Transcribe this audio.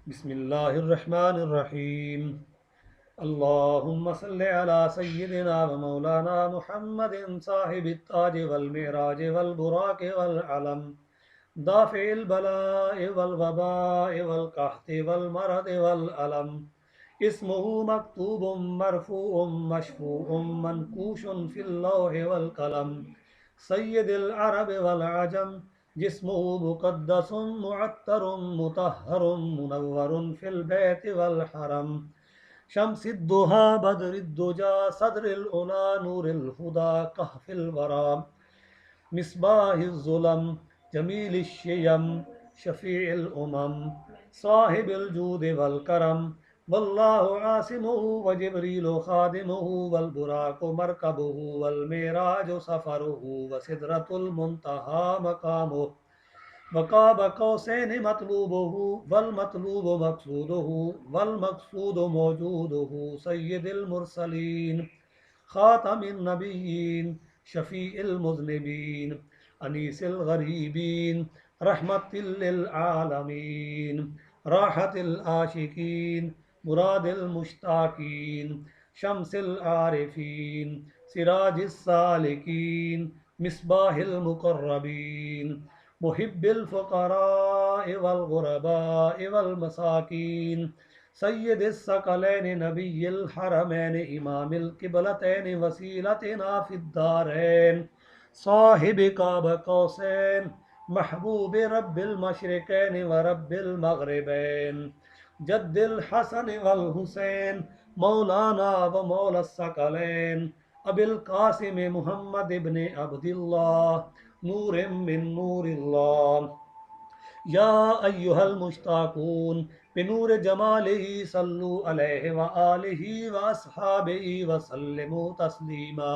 बिस्मिल्लाहिर्रहमानिर्रहीम। अल्लाहुम्मा सल्लि अला सय्यिदिना व मौलाना मुहम्मदिन साहिबित ताज वल मिराज वल बुराक वल अलम दाफिल बलाए वल वबाए वल कहत वल मरद वल अलम इस्मुहु मक्तूबुम मरफूउम मशफूउम मनकूशुन फिल लौह वल कलम सय्यदुल अरब वल अजम जिस्मुहु मुक़द्दसुम मुअत्तरुम मुतहहरुम मुनव्वरुन फिल बैत वल हरम शम्सिद्दुहा बद्रिद्दुजा सदरिल उला नूरिल हुदा कहफिल वरा मिस्बाहिज़्ज़ुलम जमीलिश्शियम शफ़ीइल उमम साहिबिल जूद वल करम वल्लाहु आसिमुहु व जिब्रीलु खादिमुहु वल बुराकु मरकबुहु वल मिराजु सफरुहु व सिदरतुल मुंतहा मकामुहु वक़ाब कौसैनि मतलूबुहु वल मतलूबु मक़सूदुहु वल मक़सूदु मौजूदुहु सय्यिदिल मुरसलीन खातमिन नबिय्यीन शफ़ीइल मुज़निबीन अनीसिल गरीबीन रहमतिल लिल आलमीन राहतिल आशिकीन मुरादिल मुश्ताकीन शम्सिल आरिफीन सिराजिस सालिकीन मिस्बाहिल मुक़र्रबीन मुहिब्बिल फ़ुक़राए वल ग़ुरबाए वल मसाकीन सय्यदिस सकलैनि नबिय्यिल हरमैनि इमामिल क़िबलतैनि वसीलतिना फ़िद्दारैन साहिबि क़ाब क़ौसैन महबूबि रब्बिल मशरिक़ैनि व रब्बिल मग़रिबैन जद्दिल हसन वल हुसैन मौलाना व मौला सकलैन अबिल क़ासिम मुहम्मद इब्न अब्दिल्लाह नूरिम मिन नूरिल्लाह या अय्युहल मुश्ताकून बिनूर जमालिही सल्लु अलैहि व आलिही व अस्हाबिही व सल्लिमू तस्लीमा।